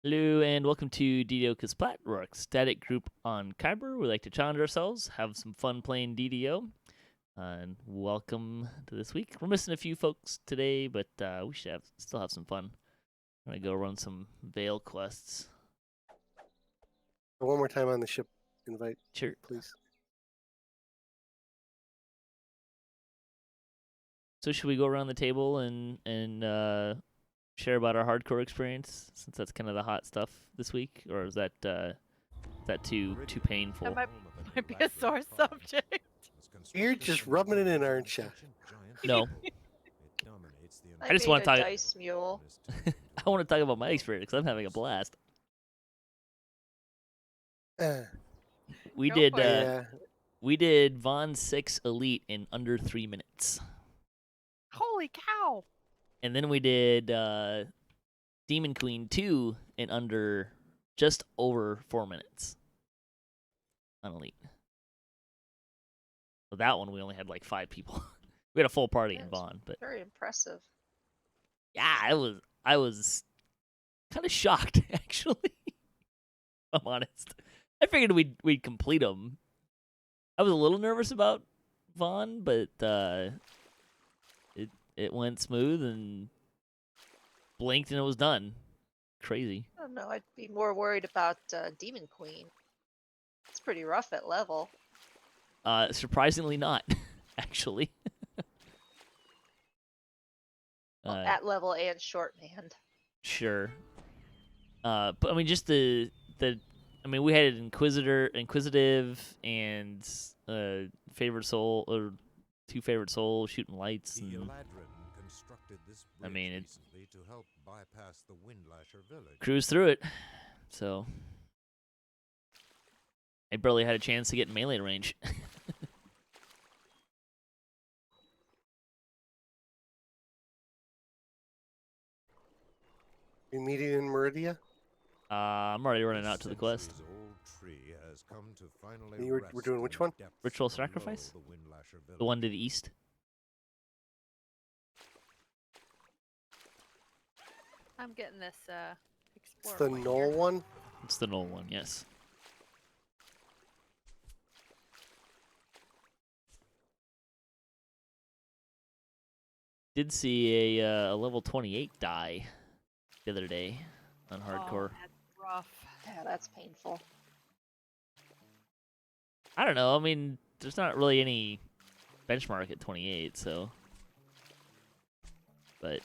Hello and welcome to DDOCaSplat. We're a static group on Khyber. We like to challenge ourselves, have some fun playing DDO, and welcome to this week. We're missing a few folks today, but we should still have some fun. I'm gonna go run some Veil quests. One more time on the ship invite, Sure. please. So should we go around the table and share about our hardcore experience, since that's kind of the hot stuff this week, or is that too painful? That might be a sore subject. You're just rubbing it in, aren't you? No. I just made wanna a talk- dice mule. I want to talk about my experience because I'm having a blast. We Go did for it. Yeah. we did Von 6 Elite in under 3 minutes. Holy cow! And then we did Demon Queen 2 in under just over 4 minutes on Elite. So that one we only had like 5 people. We had a full party in That's Vaughn, but Very impressive. yeah, I was kind of shocked actually. If I'm honest. I figured we'd complete them. I was a little nervous about Vaughn, but it went smooth and blinked and it was done. Crazy. I don't know. I'd be more worried about Demon Queen. It's pretty rough at level. Surprisingly not, actually. Well, at level and shorthand. Sure. But I mean, just the I mean, we had inquisitive, and favorite soul, or 2 favorite souls shooting lights. And, I mean, it cruised through it. So I barely had a chance to get in melee range. You meeting in Meridia? I'm already running out to the quest. We're doing which one? Ritual sacrifice? The one to the east. I'm getting this It's explorer the point null here. one. It's the null one, yes. Did see a level 28 die the other day on hardcore. Oh, that's rough. Yeah, that's painful. I don't know. I mean, there's not really any benchmark at 28, so. But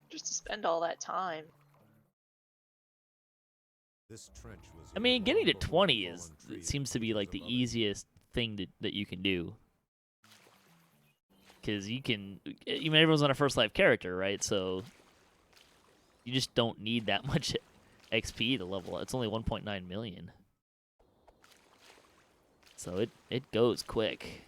Just to spend all that time. I mean, getting to 20 it seems to be like the easiest thing that you can do. Because you can, I mean, everyone's on a first life character, right? So you just don't need that much XP to level. It's only 1.9 million. So it goes quick.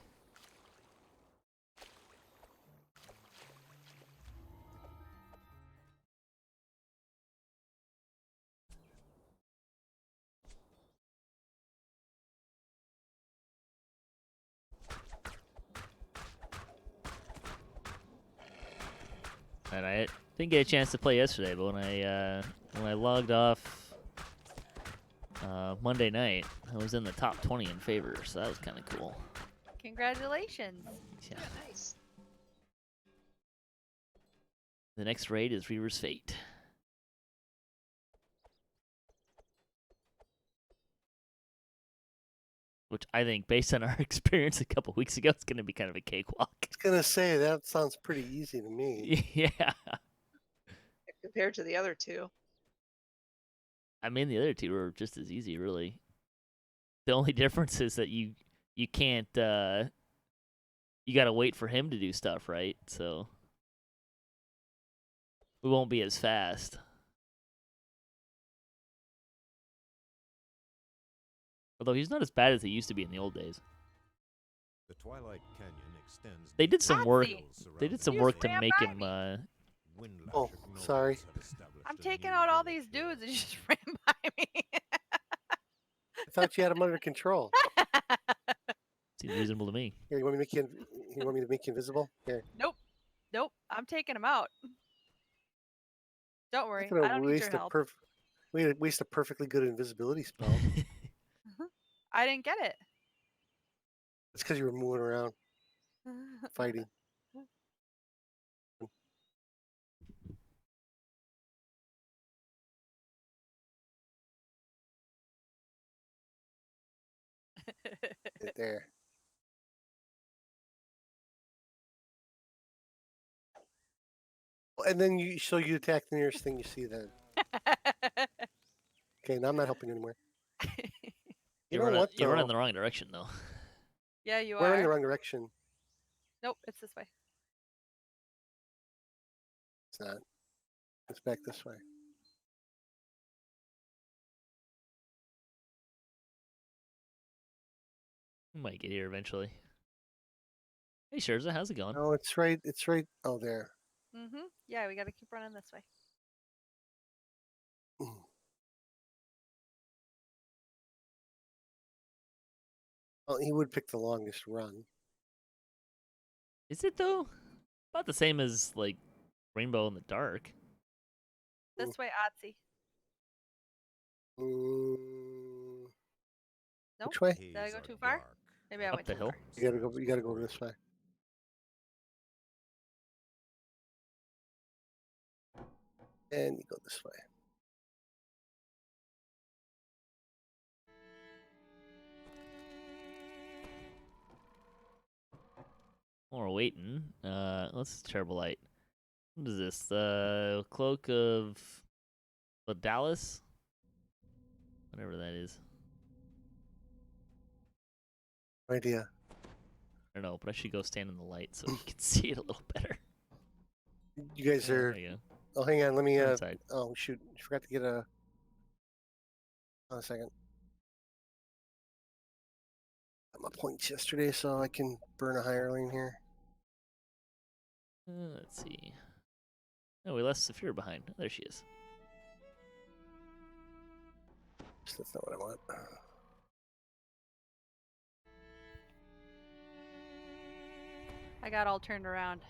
And I didn't get a chance to play yesterday, but when I logged off Monday night, I was in the top 20 in favor, so that was kind of cool. Congratulations. Yeah. Nice. The next raid is Reaver's Fate. Which I think, based on our experience a couple weeks ago, it's going to be kind of a cakewalk. I was gonna say that sounds pretty easy to me. Yeah. Compared to the other two. I mean, the other two were just as easy, really. The only difference is that you can't, you gotta wait for him to do stuff, right? So we won't be as fast. Although he's not as bad as he used to be in the old days. The Twilight Canyon extends. They did some work. They did some You work to swam make by him. Oh, sorry. I'm taking out all these dudes and you just ran by me. I thought you had them under control. Seems reasonable to me. Here, you want me to make you invisible? Here. Nope. I'm taking them out. Don't worry, Gonna I don't need your waste a help. waste a perfectly good invisibility spell. I didn't get it. It's because you were moving around fighting. Right there. And then you attack the nearest thing you see. Then okay, now I'm not helping you anymore. You know what You're running though? the wrong direction though. Yeah, you We're in are. the wrong direction. Nope, it's this way. It's not. It's back this way. We might get here eventually. Hey, Scherzer, how's it going? No, it's right. It's right. Oh, there. Yeah, we gotta keep running this way. Well, he would pick the longest run. Is it though? About the same as like Rainbow in the Dark. This way, Otzi. Nope. Which way? Did I Haze go are too far? dark. Maybe I Up went the too hill? far. You gotta go. You gotta go this way. And you go this way. While we're waiting, let's terrible light. What is this? The cloak of Dallas? Whatever that is. No idea. I don't know, but I should go stand in the light so you can see it a little better. You guys There are. you go. Oh, hang on. Let me. We're inside. Oh shoot! I forgot to get a. Hold on a second. Got my points yesterday, so I can burn a hireling here. Let's see. Oh, we left Saphira behind. Oh, there she is. That's not what I want. I got all turned around.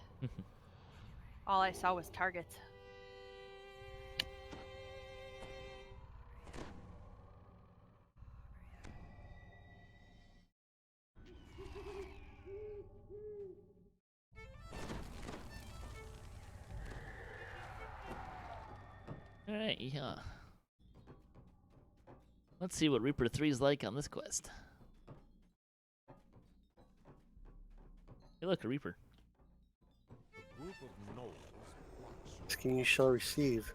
All I saw was targets. Alright, yeah. Let's see what Reaper 3 is like on this quest. Hey, look, a Reaper. A group of gnolls blocks your Asking you shall receive.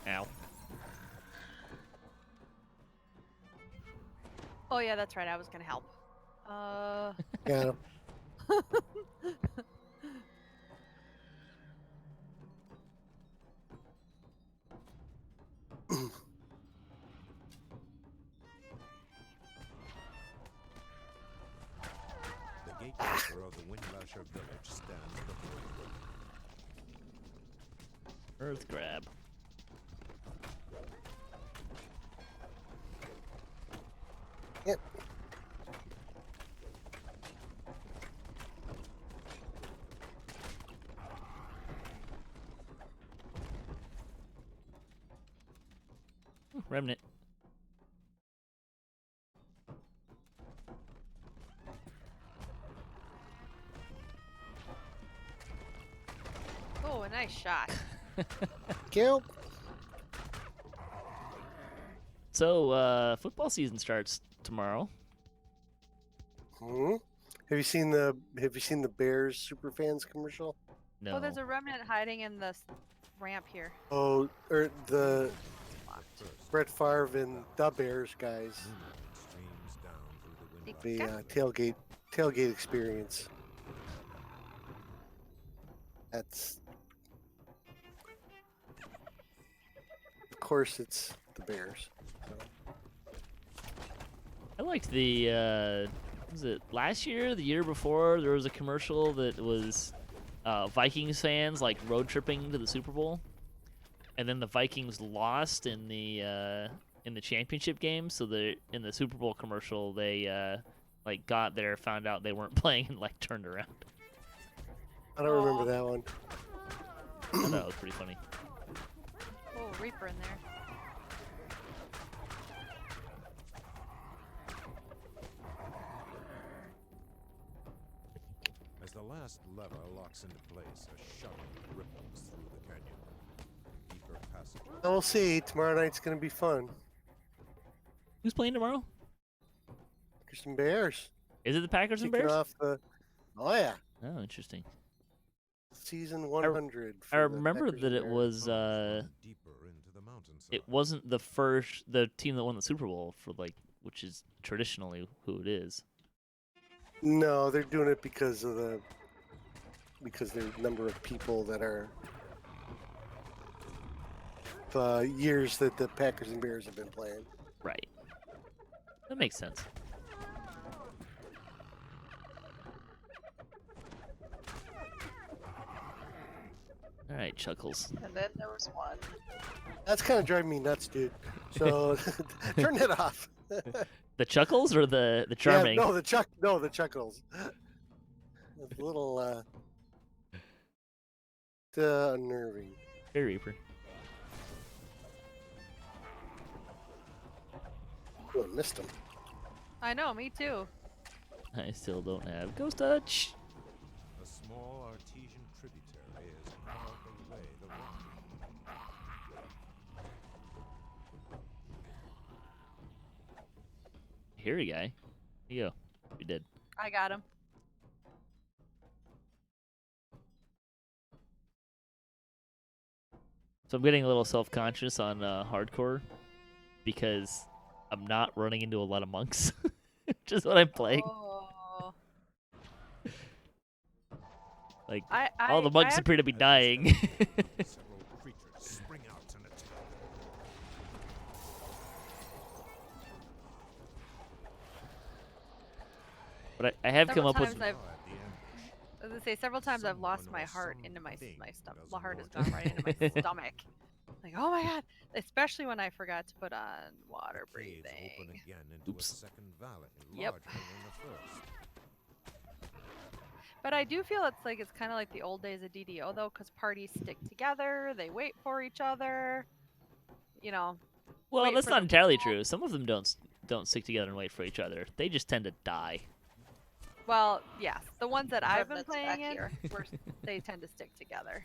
Ow. Oh yeah, that's right. I was gonna help. Got him. The gatekeeper of the Windlasher village stands before you. Earth grab. Yep. Remnant. Oh, a nice shot. Kill. So, football season starts tomorrow. Hmm? Have you seen the Bears Superfans commercial? No. Oh, there's a remnant hiding in the ramp here. Oh, or the Locked. Brett Favre and the Bears guys. Moonlight streams down through the The Windlasher. Tailgate experience. That's of course it's the Bears. So. I liked the, was it last year, the year before, there was a commercial that was Vikings fans like road tripping to the Super Bowl. And then the Vikings lost in the in the championship game. So in the Super Bowl commercial, they like got there, found out they weren't playing, and like turned around. I don't remember that one. I thought that was pretty funny. Oh, Reaper in there. As the last lever locks into place, a shuttle ripples through the canyon. Deeper passages. We'll see. Tomorrow night's gonna be fun. Who's playing tomorrow? Packers and Bears. Is it the Packers and Kicking Bears? off the. Oh yeah, Oh, interesting. season 100. I for the remember Packers that and it Bears. was Deeper into the mountainside. it wasn't the team that won the Super Bowl for like, which is traditionally who it is. No, they're doing it because of the number of people that are the years that the Packers and Bears have been playing. Right. That makes sense. All right, Chuckles. And then there was one. That's kind of driving me nuts, dude. So turn that off. The Chuckles or the Charming? Yeah, the chuckles. It's a little unnerving. Hey, Reaper. Oh, I missed him. I know, me too. I still don't have Ghost Touch. A small artesian tributary is carved away the rock. Here we go. Here you go. We did. I got him. So I'm getting a little self-conscious on hardcore because I'm not running into a lot of monks, which is what I'm playing. Oh. Like, I all the monks I appear to be As you dying. step forward, several creatures spring out and attack. But I have come Several up with... times I've- At the ambush, I was gonna say several times I've lost my heart into my stomach. The heart has gone right into my stomach. Like, oh my god! Especially when I forgot to put on water caves breathing. open again into Oops. a second valley, Yep. larger than the first. But I do feel it's kind of like the old days of DDO though, because parties stick together, they wait for each other. You know. Well, wait that's for not the entirely ball. true. Some of them don't stick together and wait for each other. They just tend to die. Well, yes, the ones that I've been Remnants back playing in, here. they tend to stick together.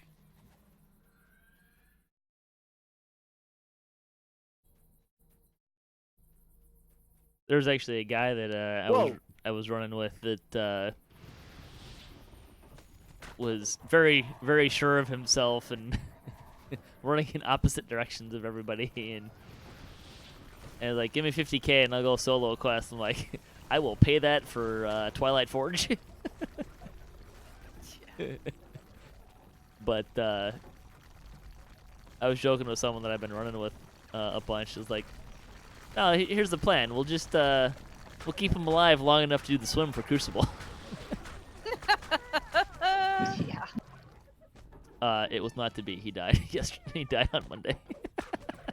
There's actually a guy that I was running with that was very, very sure of himself and running in opposite directions of everybody, and like, give me 50K and I'll go solo quest. I'm like, I will pay that for Twilight Forge. But I was joking with someone that I've been running with a bunch. It's like, no, here's the plan. We'll just we'll keep him alive long enough to do the swim for Crucible. Yeah. It was not to be. He died yesterday. He died on Monday.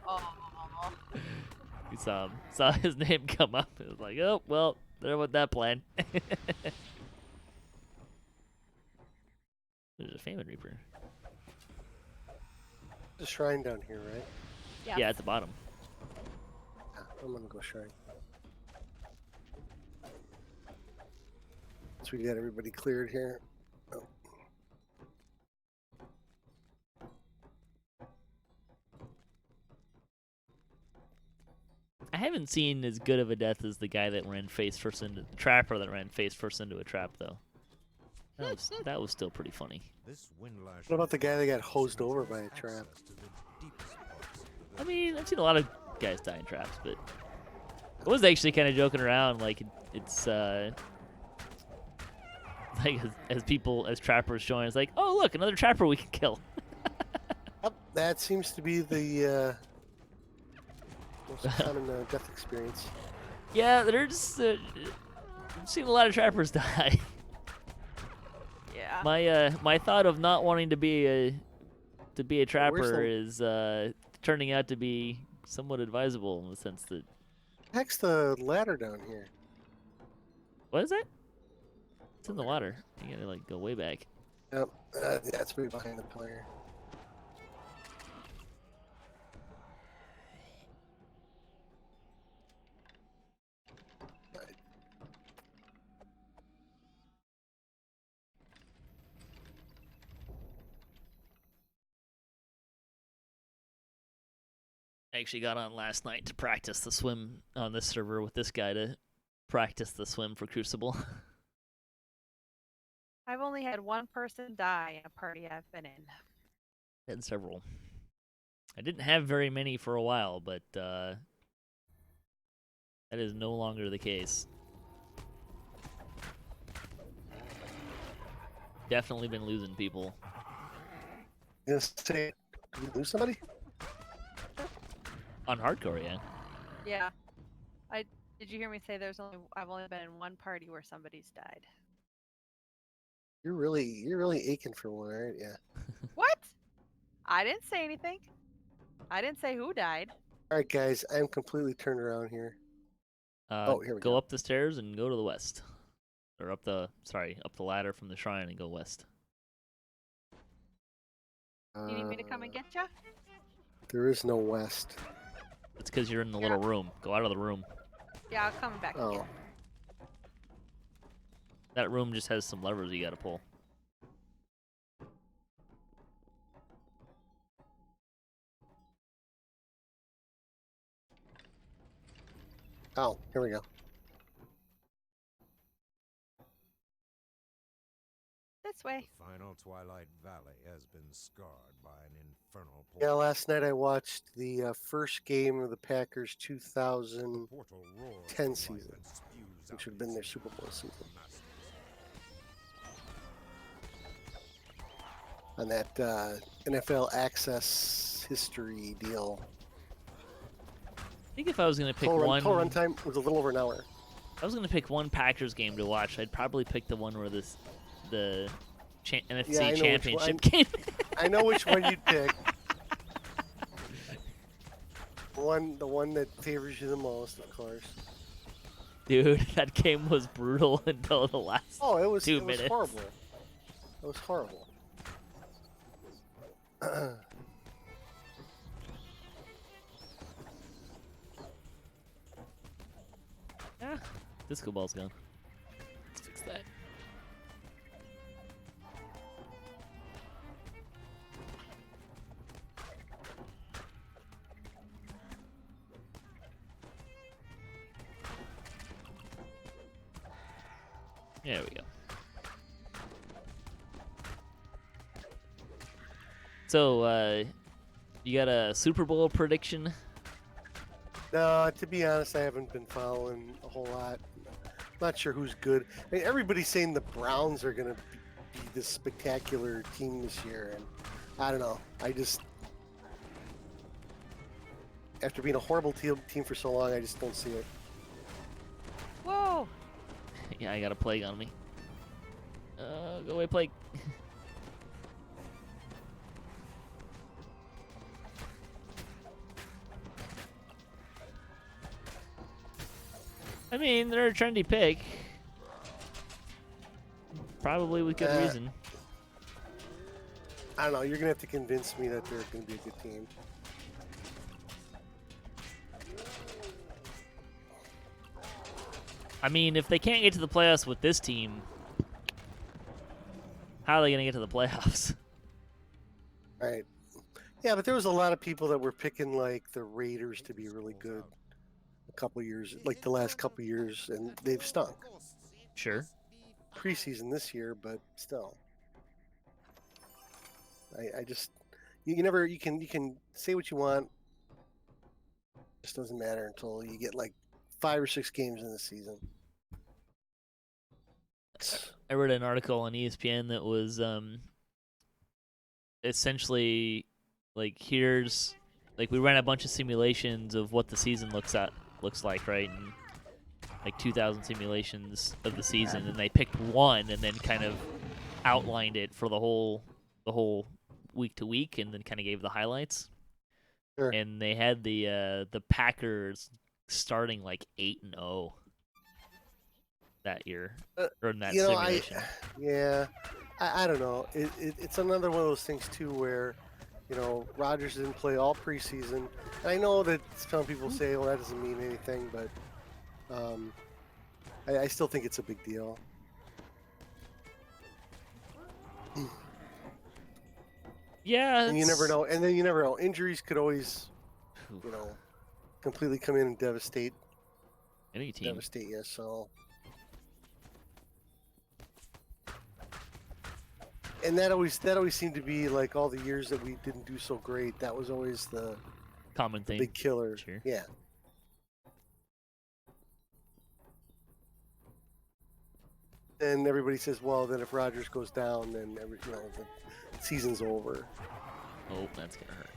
Oh. We saw his name come up. It was like, oh well, there went that plan. There's a Famine Reaper. There's a shrine down here, right? Yeah, at the bottom. Yeah, I'm gonna go shrine. So we got everybody cleared here. Oh. I haven't seen as good of a death as the guy that ran face first into the trapper that ran face first into a trap, though. That was still pretty funny. This windlash What about the guy that got hosed over by a trap? access to the deepest parts of the I mean, I've seen a lot of guys die in traps, but I was actually kind of joking around, like it's like as trappers join, it's like, oh look, another trapper we can kill. Yep, that seems to be the most common death experience. Yeah, there's I've seen a lot of trappers die. Yeah. My thought of not wanting to be a trapper the- is turning out to be somewhat advisable in the sense that Heck's the ladder down here? what is that? It's in the water. You gotta like go way back. Yep. Yeah, it's way behind the player. I actually got on last night to practice the swim on this server with this guy to practice the swim for Crucible. I've only had one person die in a party I've been in. Had several. I didn't have very many for a while, but that is no longer the case. Definitely been losing people. You gonna say, did we lose somebody? On hardcore, yeah. Yeah. Did you hear me say I've only been in one party where somebody's died? You're really aching for one, aren't you? What? I didn't say anything. I didn't say who died. All right, guys, I'm completely turned around here. Oh, here we go go. up the stairs and go to the west. Or up the ladder from the shrine and go west. You need me to come and get you? There is no west. It's because you're in the little room. Go out of the room. Yeah, I'll come back and get Oh, you. That room just has some levers you gotta pull. oh, here we go. This way. The final Twilight Valley has been scarred by an infernal Yeah, portal. last night I watched the first game of the Packers The 2010 portal roars season, to life and spews which out would have been their its Super Bowl season, masters. on that NFL Access history deal. I think if I was gonna pick Total one, runtime was a little over an hour. if I was gonna pick one Packers game to watch, I'd probably pick the one where the NFC Yeah, I know which Championship one. game. I know which one you'd pick. The one that favors you the most, of course. Dude, that game was brutal until the last Oh, it was 2 it was minutes. horrible. It was horrible. Ah, disco ball's gone. Let's fix that. There we go. So, you got a Super Bowl prediction? No, to be honest, I haven't been following a whole lot. Not sure who's good. I mean, everybody's saying the Browns are going to be this spectacular team this year, and I don't know. I just, after being a horrible team for so long, I just don't see it. Whoa! Yeah, I got a plague on me. Go away, plague. I mean, they're a trendy pick. Probably with good reason. I don't know. You're going to have to convince me that they're going to be a good team. I mean, if they can't get to the playoffs with this team, how are they going to get to the playoffs? Right. Yeah, but there was a lot of people that were picking, like, the Raiders to be really good a couple years, like the last couple years, and they've stunk. Sure. Preseason this year, but still. I just you can say what you want. It just doesn't matter until you get like 5 or 6 games in the season. I read an article on ESPN that was essentially like here's like we ran a bunch of simulations of what the season looks like, right? And like 2,000 simulations of the season, and they picked one and then kind of outlined it for the whole week to week, and then kind of gave the highlights. Sure. and they had the Packers starting like 8-0 that year, or in that You know, simulation. I don't know. It's another one of those things too where, you know, Rodgers didn't play all preseason. And I know that some people say, well, that doesn't mean anything, but I still think it's a big deal. Yeah, And you never it's- know. And then you never know. Injuries could always, you know, completely come in and devastate any team. you. So, and that always seemed to be like all the years that we didn't do so great. That was always the Common thing. big killer. Sure. Yeah. And everybody says, well, then if Rodgers goes down, then the season's over. Oh, that's gonna hurt.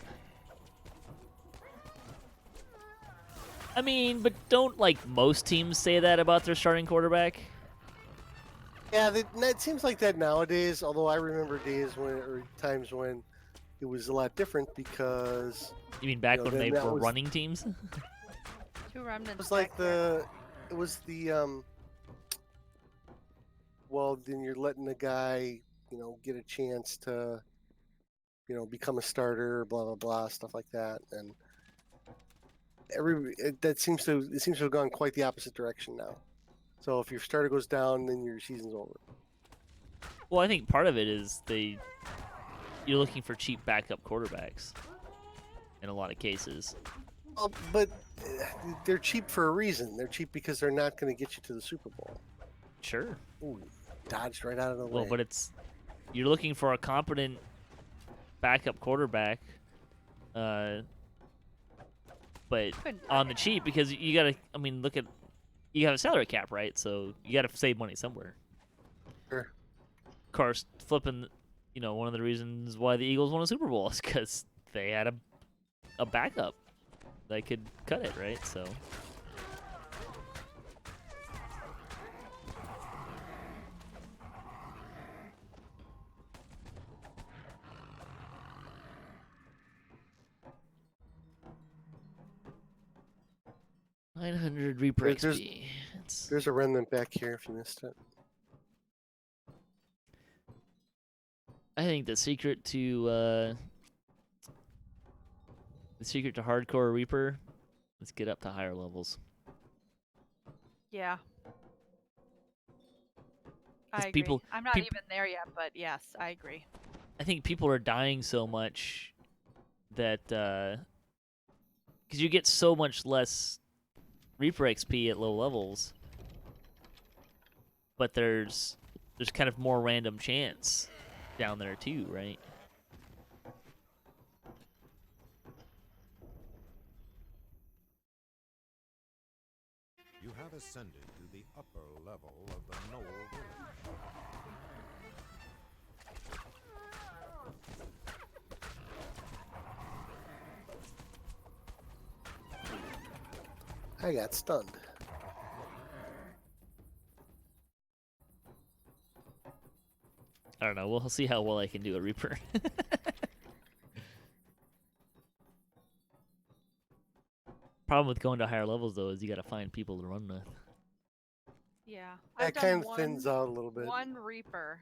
I mean, but don't like most teams say that about their starting quarterback? Yeah, it seems like that nowadays. Although I remember times when it was a lot different because You mean back when then they that were was- running teams? 2 remnants. it was like back there. well, then you're letting the guy, get a chance to, become a starter, blah blah blah, stuff like that, and it seems to have gone quite the opposite direction now. So if your starter goes down, then your season's over. Well, I think part of it is you're looking for cheap backup quarterbacks in a lot of cases. Well, but they're cheap for a reason. They're cheap because they're not going to get you to the Super Bowl. Sure. Ooh, dodged right out of the way. Well, but you're looking for a competent backup quarterback, but Couldn't on the cheap, because you gotta. I mean, you have a salary cap, right? So you gotta save money somewhere. Sure. Of course, flipping, one of the reasons why the Eagles won a Super Bowl is because they had a backup that could cut it, right? So. $900 Reaper There's- XP. There's a remnant back here if you missed it. I think the secret to hardcore Reaper is get up to higher levels. Yeah. I 'Cause agree. people- I'm not peop- even there yet, but yes, I agree. I think people are dying so much that because you get so much less Reaper XP at low levels, but there's kind of more random chance down there too, right? You have ascended to the upper level of the Knoll Village. I got stunned. I don't know. We'll see how well I can do a Reaper. Problem with going to higher levels though is you got to find people to run with. Yeah. That I've done kind of thins out a little bit. one Reaper.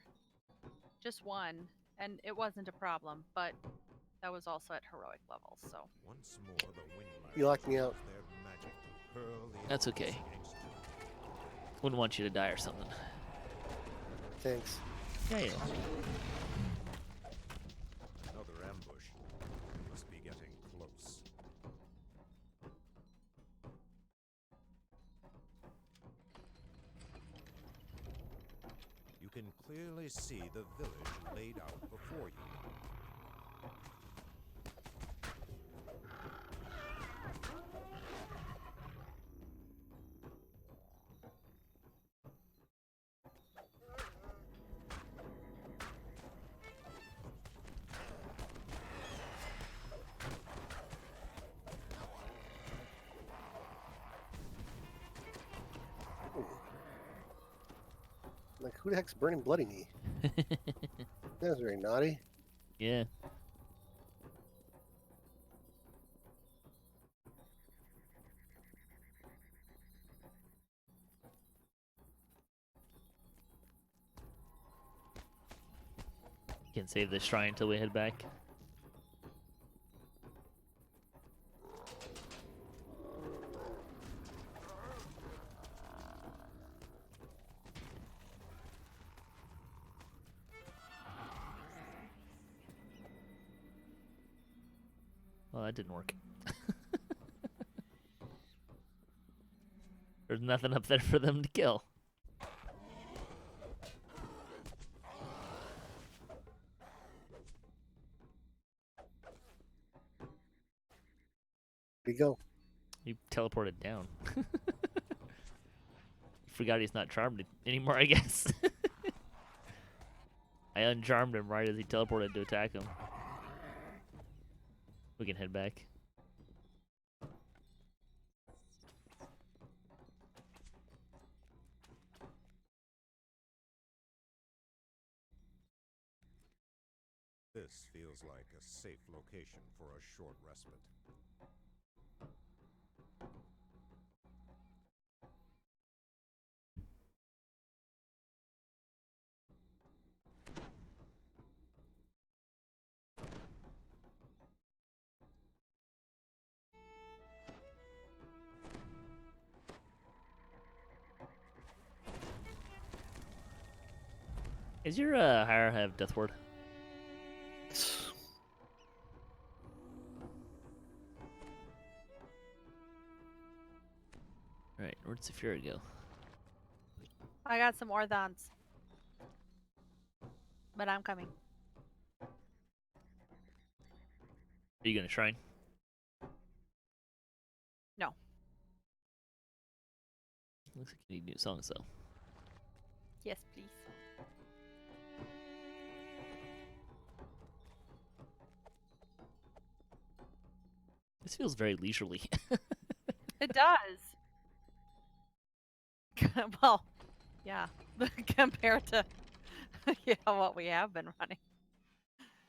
Just one. And it wasn't a problem, but that was also at heroic levels, so. Once more, the Windlass You locked me out. use their magic to hurl the That's odds okay. against you. Wouldn't want you to die or something. Thanks. Yeah, yeah. Another ambush. You must be getting close. You can clearly see the village laid out before you. Like, who the heck's burning bloody knee? That was very naughty. Yeah. Can save the shrine until we head back. Well, that didn't work. There's nothing up there for them to kill. There you go. He teleported down. Forgot he's not charmed anymore, I guess. I uncharmed him right as he teleported to attack him. We can head back. This feels like a safe location for a short respite. Is your hire have death ward? Alright, where'd Saphira go? I got some orthons. But I'm coming. Are you gonna shrine? No. Looks like you need new songs though. Yes, please. This feels very leisurely. It does. Well, yeah. Compared to what we have been running.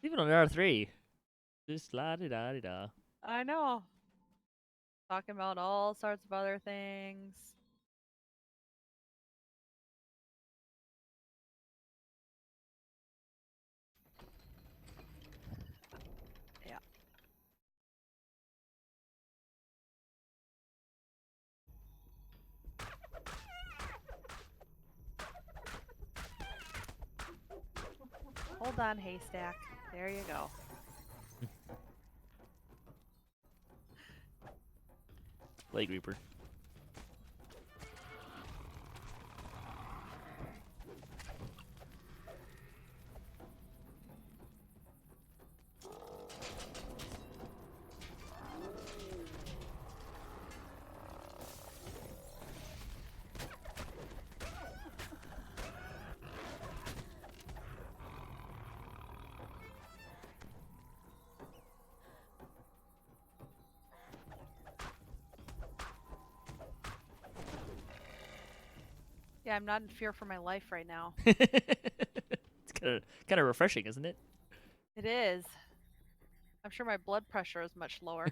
Even on R3. Just la-di-da-di-da. I know. Talking about all sorts of other things. Yeah. Hold on, haystack. There you go. Plague Reaper. Yeah, I'm not in fear for my life right now. It's kind of refreshing, isn't it? It is. I'm sure my blood pressure is much lower.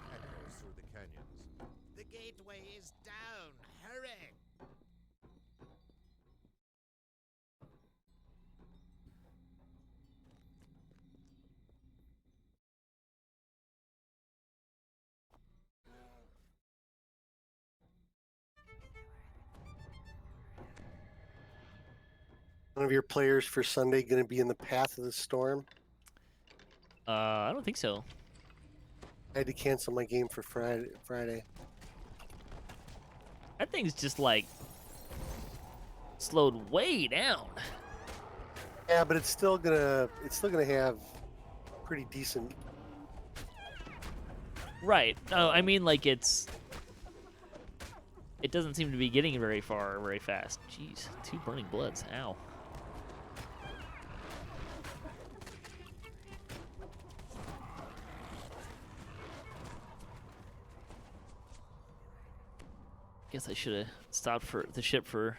Echoes through the canyons. The gateway is down. Hurry! One of your players for Sunday going to be in the path of the storm? I don't think so. I had to cancel my game for Friday. That thing's just like slowed way down. Yeah, but it's still gonna have pretty decent. Right. No, I mean like it doesn't seem to be getting very far very fast. Jeez, 2 burning bloods. Ow. Guess I should have stopped for the ship for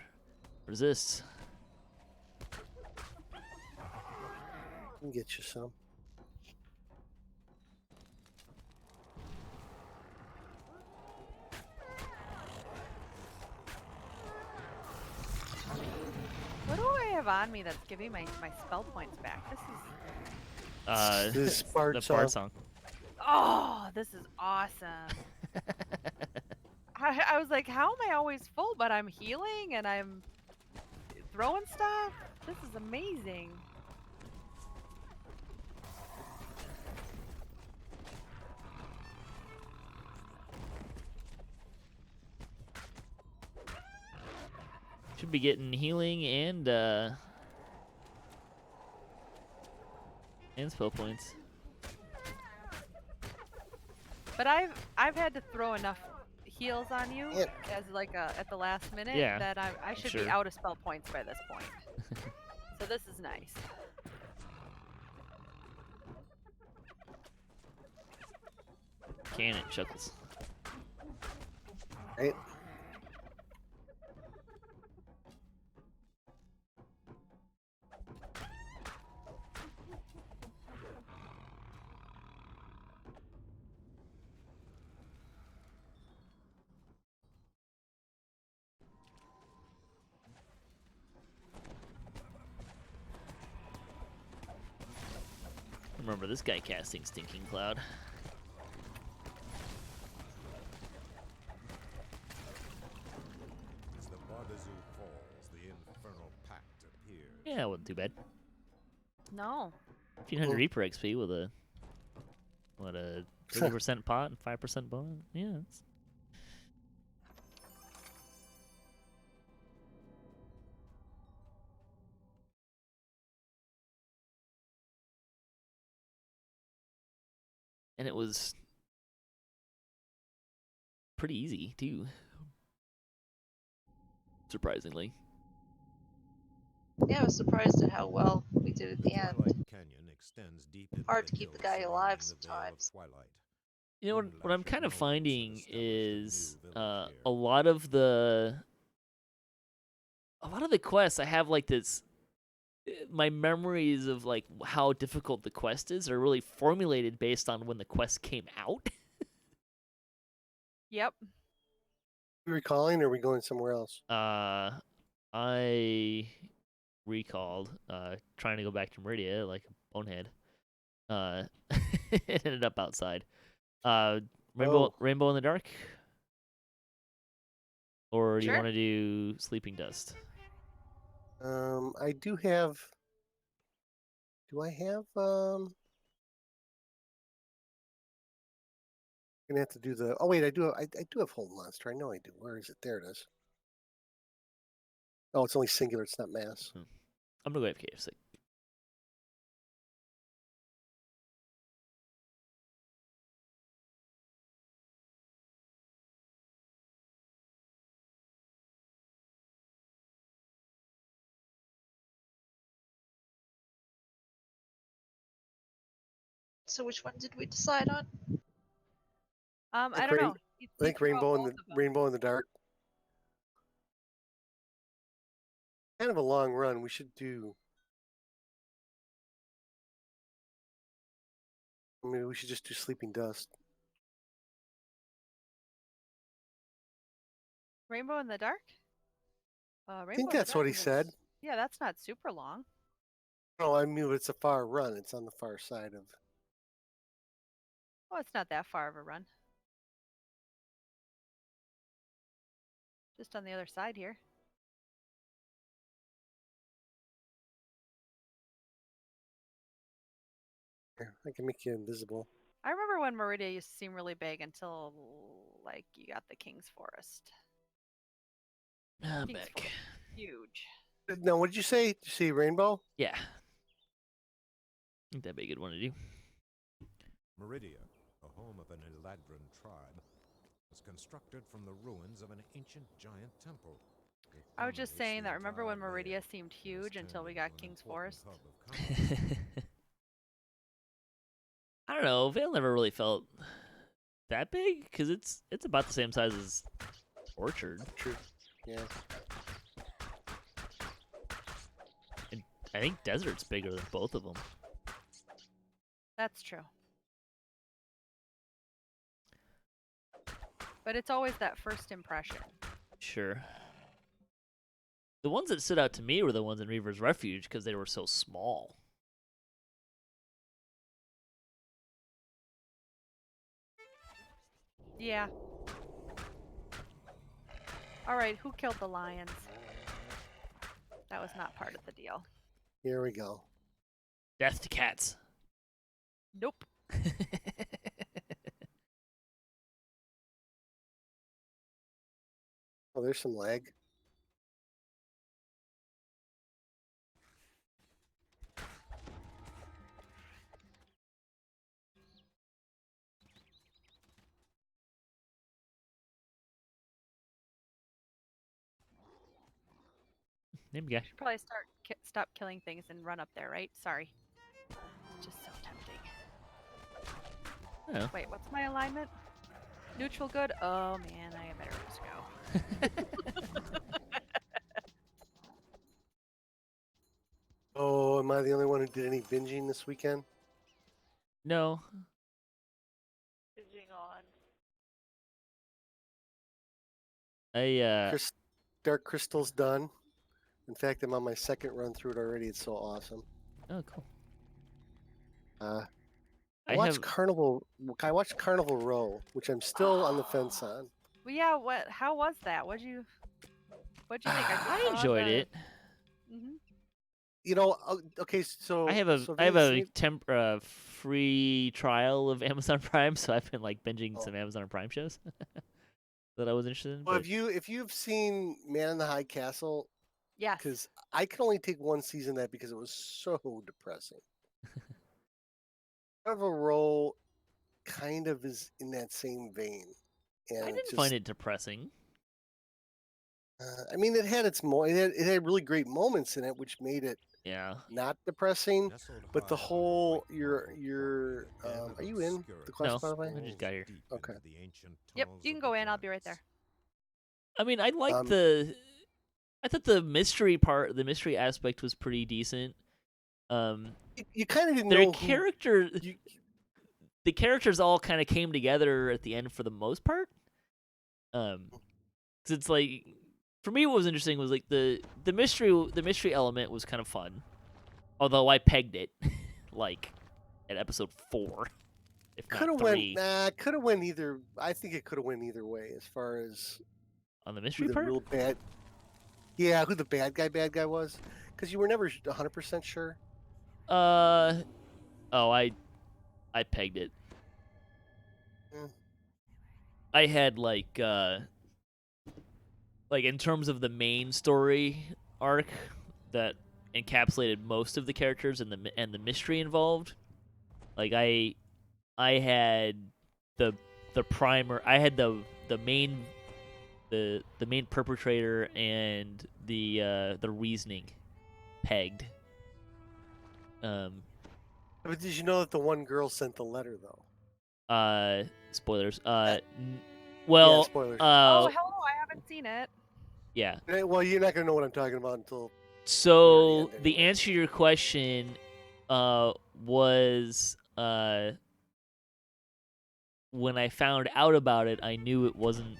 resists. Can get you some. What do I have on me that's giving my spell points back? This is... This part The song. part song. Oh, this is awesome. I was like, how am I always full, but I'm healing and I'm throwing stuff? This is amazing. Should be getting healing and spell points. But I've had to throw enough heals on you Yeah. as like at the last minute Yeah, that I should sure. be out of spell points by this point. So this is nice. Cannon chuckles. Right? Remember this guy casting Stinking Cloud. As the Bardazu falls, the infernal pact appears. Yeah, it wasn't too bad. No. 1500 Reaper XP with a what a 30% pot and 5% bonus. Yeah, it's... And it was pretty easy too. Surprisingly. Yeah, I was surprised at how well we did at the end. Twilight Canyon extends deep into Hard to keep the hills guy alive surrounding the Veil of sometimes. Twilight. You know One what I'm lash of kind of noise finding had established a is new village a lot of the quests I have like this my memories of like how difficult the quest is are really formulated based on when the quest came out. Yep. You recalling, or are we going somewhere else? I recalled trying to go back to Meridia like a bonehead. It ended up outside. Rainbow in the Dark? Or do you Sure. want to do Sleeping Dust? I do have. Do I have? Gonna have to do the. Oh wait, I do. I do have Hold Monster. I know I do. Where is it? There it is. Oh, it's only singular. It's not mass. I'm gonna go AFK for a sec. So which one did we decide on? I don't know. I think Rainbow in the Dark. Kind of a long run. We should do. I mean, we should just do Sleeping Dust. Rainbow in the Dark? I think that's what he said. Yeah, that's not super long. No, I mean it's a far run. It's on the far side of. Oh, it's not that far of a run. Just on the other side here. Here, I can make you invisible. I remember when Meridia used to seem really big until like you got the King's Forest. I'm King's back. Forest is huge. No, what did you say? Did you see Rainbow? Yeah. I think that'd be a good one to do. Meridia, a home of an Eladrin tribe, was constructed from the ruins of an ancient giant temple. It I was just dominates saying the that remember when entire Meridia Vale seemed and is huge until we turned got into an King's important Forest? hub of commerce. I don't know. Vale never really felt that big because it's about the same size as Orchard. True. Yeah. And I think Desert's bigger than both of them. That's true. But it's always that first impression. Sure. The ones that stood out to me were the ones in Reaver's Refuge because they were so small. Yeah. All right, who killed the lions? That was not part of the deal. Here we go. Death to cats. Nope. Oh, there's some lag. Name guy. Should probably stop killing things and run up there, right? Sorry. It's just so tempting. Oh. Wait, what's my alignment? Neutral good? Oh man, I better just go. Oh, am I the only one who did any binging this weekend? No. Binging on. Dark Crystal's done. In fact, I'm on my second run through it already. It's so awesome. Oh, cool. I watched Carnival Row, which I'm still on the fence on. Well, yeah. How was that? What'd you think? I enjoyed it. Mm-hmm. You know, okay, so I have a free trial of Amazon Prime, so I've been like binging some Amazon Prime shows that I was interested in. Well, if you've seen Man in the High Castle, Yes. because I could only take one season of that because it was so depressing. Carnival Row kind of is in that same vein. And I didn't find it depressing. I mean, it had it had really great moments in it, which made it not depressing. But the whole are you in the quest, by the way? I just got here. Okay. Yep, you can go in. I'll be right there. I mean, I liked I thought the mystery aspect was pretty decent. You kind of didn't their know the characters all kind of came together at the end for the most part. 'Cause it's like, for me, what was interesting was like the mystery element was kind of fun, although I pegged it like at episode 4. If could have not 3. could have went either. I think it could have went either way as far as On the mystery who the part? real bad. Yeah, who the bad guy was, because you were never 100% sure. I pegged it. Mm. I had like in terms of the main story arc that encapsulated most of the characters and the mystery involved. Like I had the primer. I had the main perpetrator and the reasoning pegged. But did you know that the one girl sent the letter though? Spoilers. Yeah, spoilers. Oh, hello! I haven't seen it. Yeah. Well, you're not gonna know what I'm talking about until. So the the answer to your question was when I found out about it, I knew it wasn't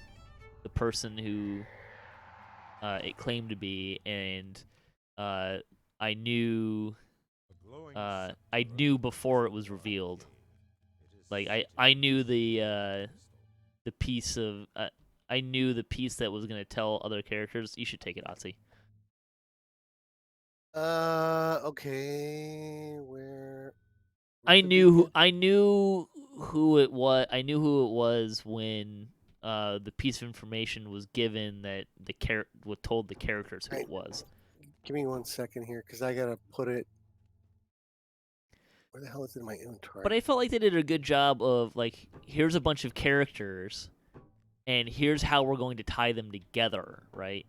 the person who it claimed to be, and I knew before it was revealed. Like I knew the piece of I knew the piece that was gonna tell other characters. You should take it, Otzi. Okay. I knew who it was. I knew who it was when the piece of information was given that was told the characters who it was. Give me 1 second here, because I gotta put it. Where the hell is it in my inventory? But I felt like they did a good job of like, here's a bunch of characters, and here's how we're going to tie them together, right?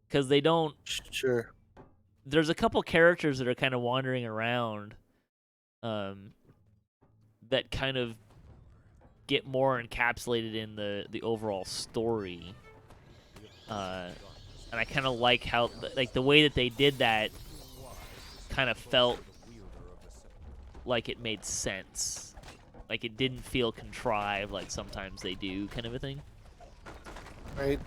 Because they don't. Sure. There's a couple characters that are kind of wandering around, that kind of get more encapsulated in the overall story. And I kind of like how like the way that they did that kind of felt like it made sense. Like it didn't feel contrived like sometimes they do, kind of a thing. Right.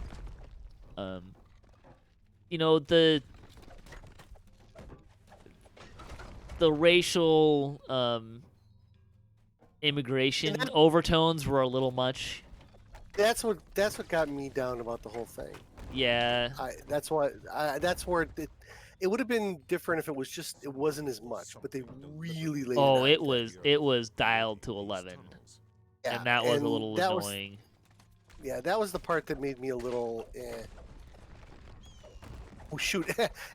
You know, the racial immigration overtones were a little much. That's what got me down about the whole thing. Yeah. That's where it would have been different if it wasn't as much, but they really laid Oh, it on thick. it was dialed to 11. Yeah, And that was a little that annoying. Yeah, that was the part that made me a little Oh shoot.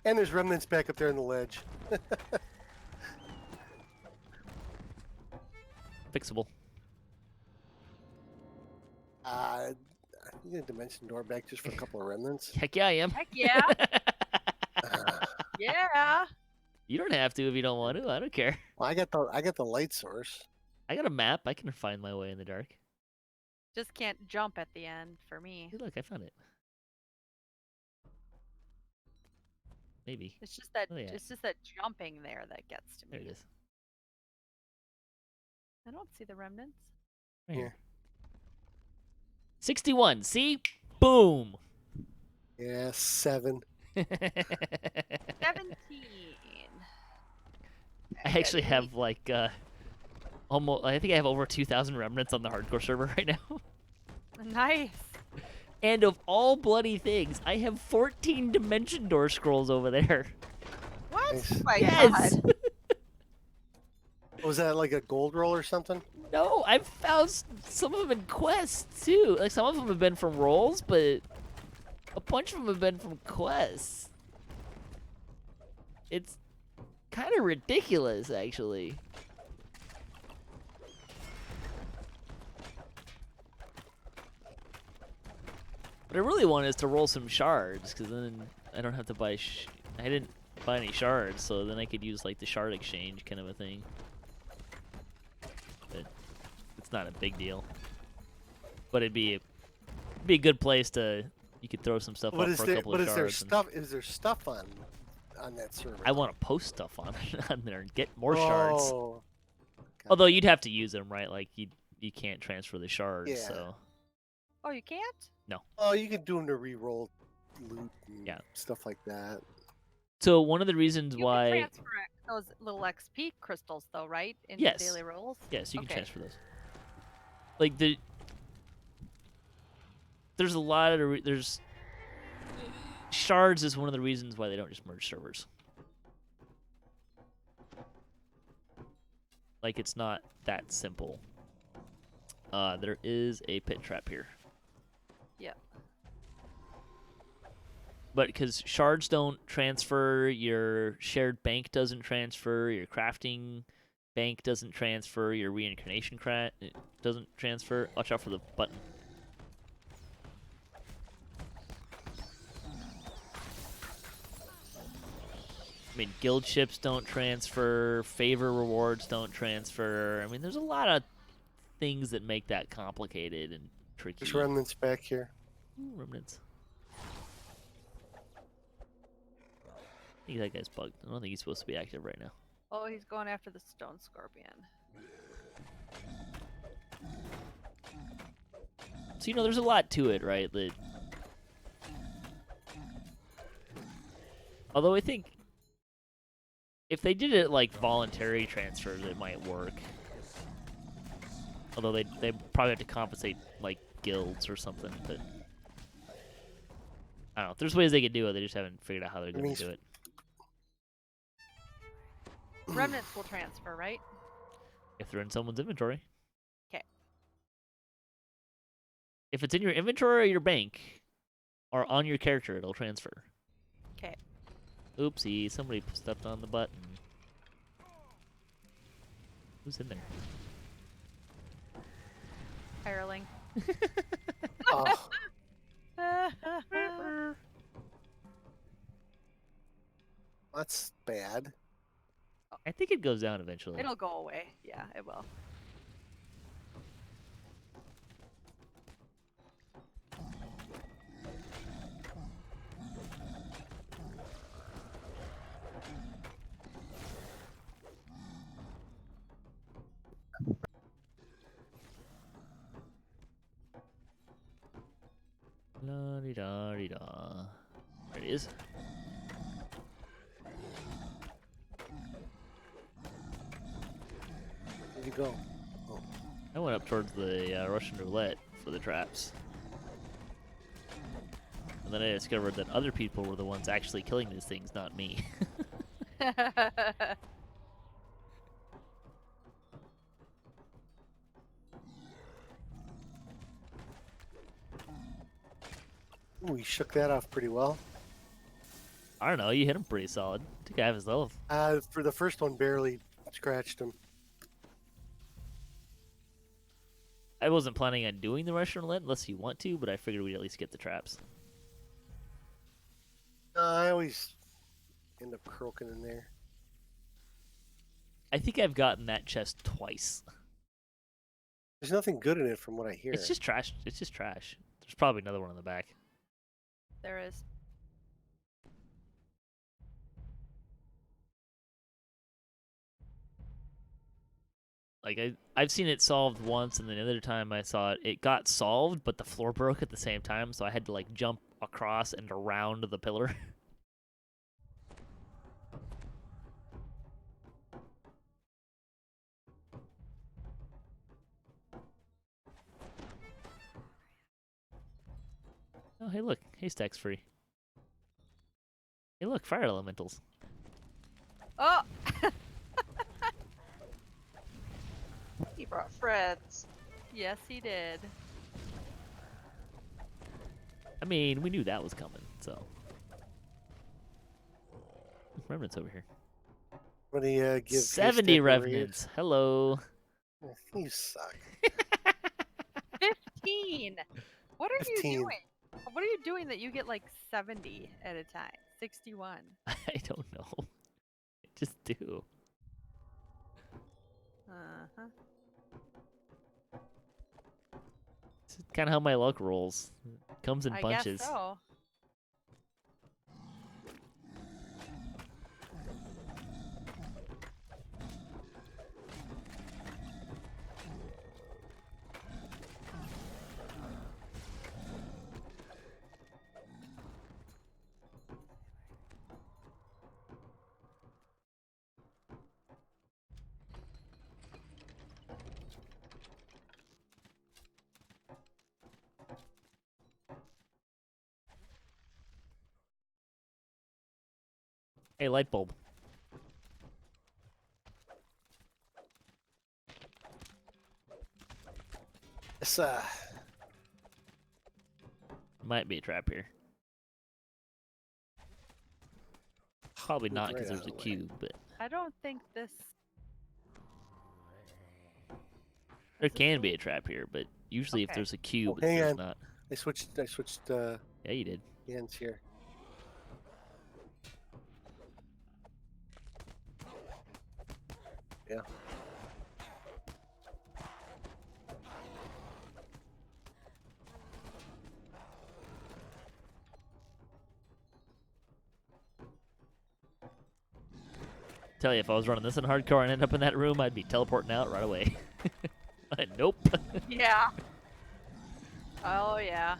And there's remnants back up there on the ledge. Fixable. I need a dimension door back just for a couple of remnants. Heck yeah, I am. Heck yeah. Yeah. You don't have to if you don't want to. I don't care. Well, I got the light source. I got a map. I can find my way in the dark. Just can't jump at the end for me. Hey, look, I found it. Maybe. It's just that Oh, yeah. it's just that jumping there that gets to me. There it is. I don't see the remnants. Right Yeah. here. 61. See? Boom. Yeah, 7. 17. I actually have like almost. I think I have over 2,000 remnants on the hardcore server right now. Nice. And of all bloody things, I have 14 dimension door scrolls over there. What? Nice. Oh my Yes. God. Was that like a gold roll or something? No, I've found some of them in quests too. Like some of them have been from rolls, but a bunch of them have been from quests. It's kind of ridiculous, actually. What I really want is to roll some shards, because then I don't have to buy. I didn't buy any shards, so then I could use like the shard exchange kind of a thing. But it's not a big deal. But it'd be a good place to. You could throw some stuff up for a couple of shards. Is there stuff on that server? I want to post stuff on on there and get more shards. Oh. Although you'd have to use them, right? Like you can't transfer the shards, Yeah. so. Oh, you can't? Oh, you can do them to re-roll loot and Yeah. stuff like that. So one of the reasons You why. can transfer those little XP crystals, though, right? In Yes. daily rolls? Yes, you can Okay. transfer those. Like there's a lot of there's shards is one of the reasons why they don't just merge servers. Like it's not that simple. There is a pit trap here. Yep. But because shards don't transfer, your shared bank doesn't transfer, your crafting bank doesn't transfer, your reincarnation doesn't transfer. Watch out for the button. I mean, guild ships don't transfer, favor rewards don't transfer. I mean, there's a lot of things that make that complicated and tricky. There's remnants back here. Ooh, remnants. I think that guy's bugged. I don't think he's supposed to be active right now. Oh, he's going after the stone scorpion. So, you know, there's a lot to it, right? Although I think if they did it like voluntary transfers, it might work. Although they probably have to compensate like guilds or something, but I don't know. There's ways they could do it. They just haven't figured out how they're going to do it. Remnants will transfer, right? If they're in someone's inventory. 'Kay. If it's in your inventory or your bank, or on your character, it'll transfer. 'Kay. Oopsie, somebody stepped on the button. Who's in there? Hireling. Oh, that's bad. I think it goes down eventually. It'll go away. Yeah, it will. There it is. Where'd you go? Oh. I went up towards the Russian roulette for the traps. And then I discovered that other people were the ones actually killing these things, not me. Ooh, he shook that off pretty well. I don't know, you hit him pretty solid. I think I have his level. For the first one, barely scratched him. I wasn't planning on doing the Russian roulette unless you want to, but I figured we'd at least get the traps. I always end up croaking in there. I think I've gotten that chest twice. There's nothing good in it from what I hear. It's just trash. It's just trash. There's probably another one in the back. There is. Like I've seen it solved once, and then the other time I saw it, it got solved, but the floor broke at the same time, so I had to like jump across and around the pillar. Oh, hey, look, haystack's free. Hey, look, fire elementals. Oh! He brought friends. Yes, he did. I mean, we knew that was coming, so. Remnants over here. What do you give? 70 Haystack a revenants. Hello. raise? You suck. 15! What are 15. you doing? What are you doing that you get like 70 at a time? 61. I don't know. I just do. Uh-huh. It's kind of how my luck rolls. It comes in I bunches. guess so. Hey, light bulb. It's Might be a trap here. Probably Move not right because out there's a of the way. cube, but I don't think this... there This is can be the- a trap here. But usually, if Okay. there's a cube, hang there's on. not. I switched Yeah, you did. hands here. Yeah. Tell you, if I was running this in hardcore and end up in that room, I'd be teleporting out right away. Nope. Yeah. Oh, yeah.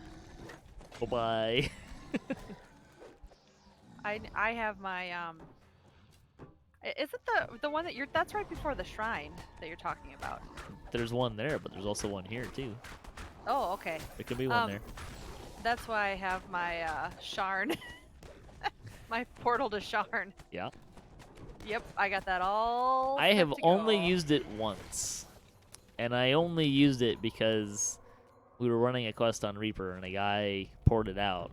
Bye-bye. I have my, Is it the one that you're... That's right before the shrine that you're talking about. There's one there, but there's also one here, too. Oh, okay. There could be one there. That's why I have my, Sharn. My portal to Sharn. Yeah. Yep, I got that all I set have to only go. used it once. And I only used it because we were running a quest on Reaper and a guy poured it out.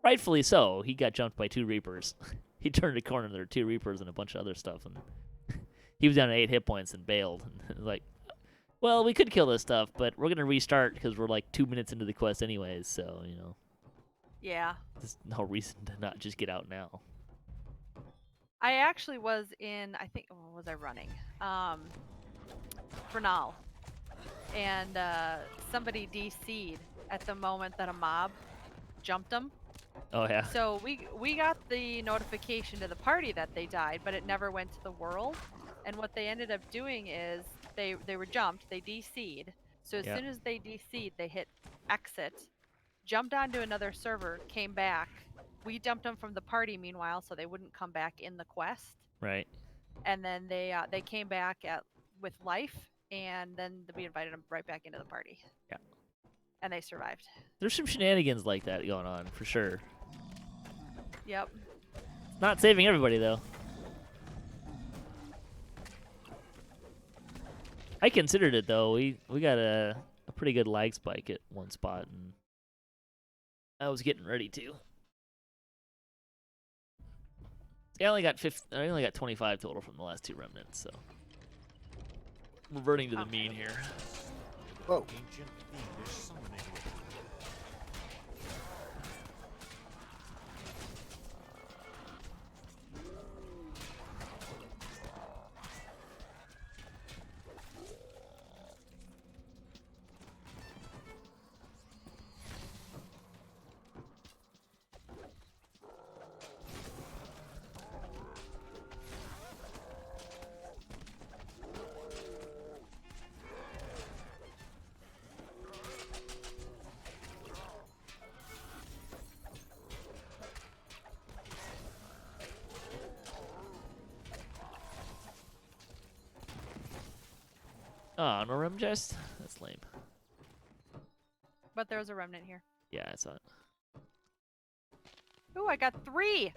Rightfully so. He got jumped by 2 Reapers. He turned a corner, there were 2 Reapers and a bunch of other stuff. And he was down to 8 hit points and bailed. And like, well, we could kill this stuff, but we're going to restart because we're like 2 minutes into the quest anyways. So, you know, Yeah. there's no reason to not just get out now. I actually was in, I think, what was I running? Bernal. And somebody DC'd at the moment that a mob jumped them. Oh, yeah. So we got the notification to the party that they died, but it never went to the world. And what they ended up doing is they were jumped, they DC'd. So as Yep. soon as they DC'd, they hit exit jumped onto another server, came back. We dumped them from the party meanwhile, so they wouldn't come back in the quest. Right. And then they came back with life, and then we invited them right back into the party. Yeah. And they survived. There's some shenanigans like that going on for sure. Yep. Not saving everybody though. I considered it though. We got a pretty good lag spike at one spot, and I was getting ready to. I only got 25 total from the last 2 remnants, so reverting to the mean here. Whoa. Ancient fiendish summoning. Oh, no rem chest? That's lame. But there was a remnant here. Yeah, I saw it. Ooh, I got 3.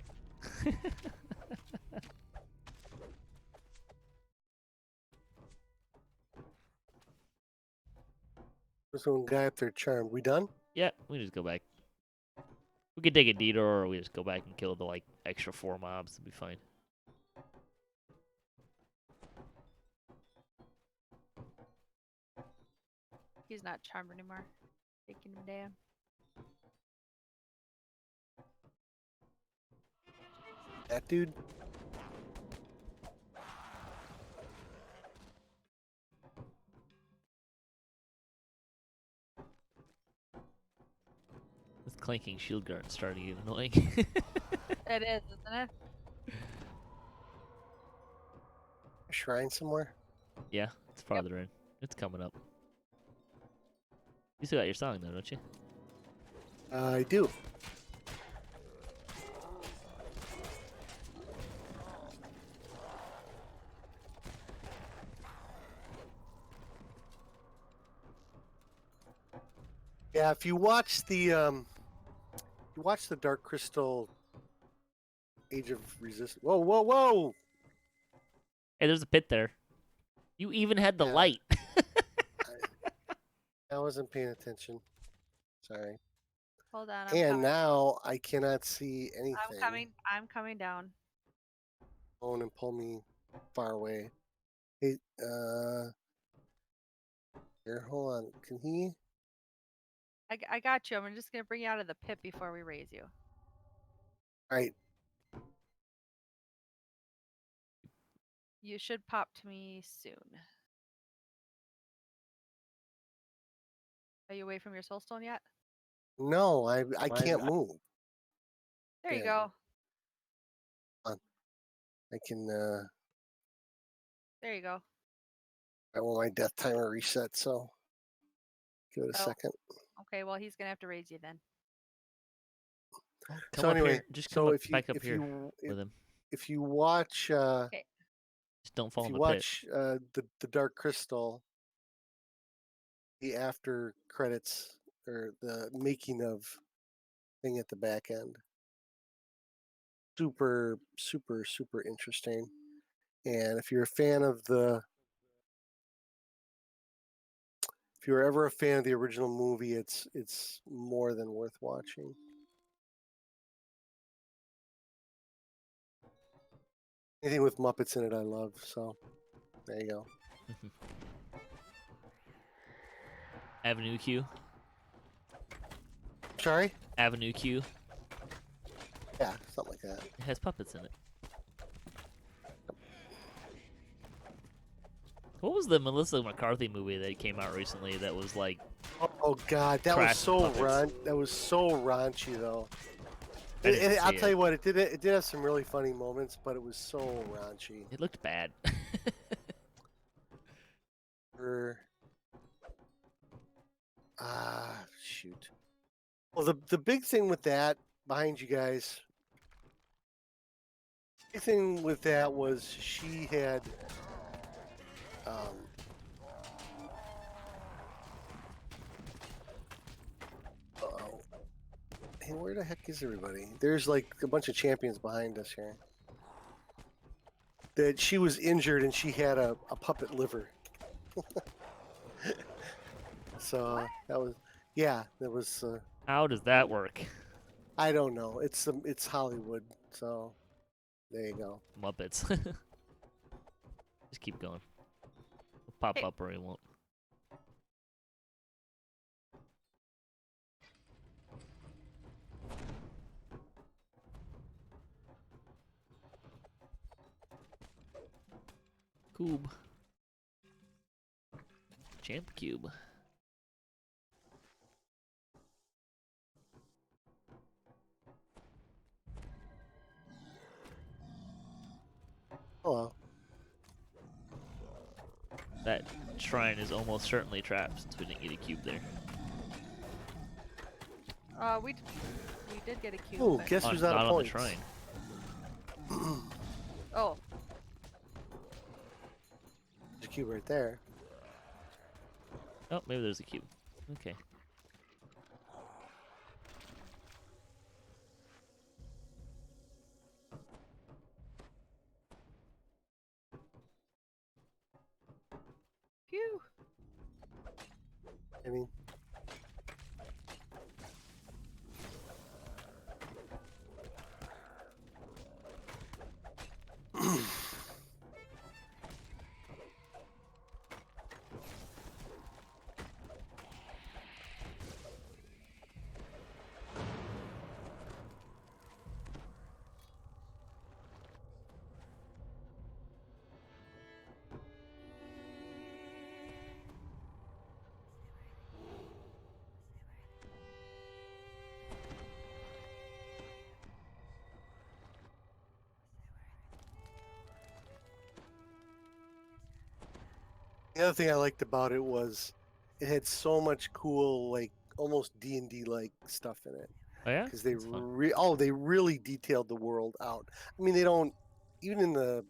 There's one guy up there charmed. We done? Yeah, we just go back. We could take a detour, or we just go back and kill the like extra 4 mobs. It'd be fine. He's not charmed anymore. Taking him down. That dude? This clanking shield guard's starting to get annoying. It is, isn't it? A shrine somewhere? Yeah, it's farther in. It's coming up. You still got your song though, don't you? I do. Yeah, if you watch the Dark Crystal Age of Resistance. Whoa, whoa, whoa! Hey, there's a pit there. You even had the Yeah. light. I wasn't paying attention. Sorry. Hold on. And now I cannot see anything. I'm coming down. Phone and pull me far away. Hey, here, hold on. Can he? I got you. I'm just gonna bring you out of the pit before we raise you. All right. You should pop to me soon. Are you away from your soulstone yet? No, I can't move. There you Yeah. go. I can. There you go. I want my death timer reset, so give it a Oh. second. Okay, well he's gonna have to raise you then. Come So up anyway, here. Just come so up, if you back up if here you with him. if you watch Just don't fall if in you the pit. watch the Dark Crystal, the after credits or the making of thing at the back end, super interesting. And if you're a fan of if you were ever a fan of the original movie, it's more than worth watching. Anything with Muppets in it, I love. So there you go. Avenue Q. Sorry? Avenue Q. Yeah, something like that. It has puppets in it. What was the Melissa McCarthy movie that came out recently that was like Oh God, that was Crash so puppets. that was so raunchy though. I didn't I'll see tell it. you what, it did have some really funny moments, but it was so raunchy. It looked bad. Shoot. Well, the big thing with that behind you guys, big thing with that was she had uh-oh. Hey, where the heck is everybody? There's like a bunch of champions behind us here. That she was injured and she had a puppet liver. So that was, yeah, that was. How does that work? I don't know. It's Hollywood, so there you go. Muppets. Just keep going. He'll pop Hey. up or he won't. Cube. Champ Cube. Hello. That shrine is almost certainly trapped since we didn't get a cube there. We did get a cube. Oh, but- guess who's not out of on the points? shrine. Oh, There's a cube right there. Oh, maybe there's a cube. Okay. phew. I mean, the other thing I liked about it was it had so much cool, like almost D&D like stuff in it. Oh yeah? Because they That's fun. they really detailed the world out. I mean, they don't even in the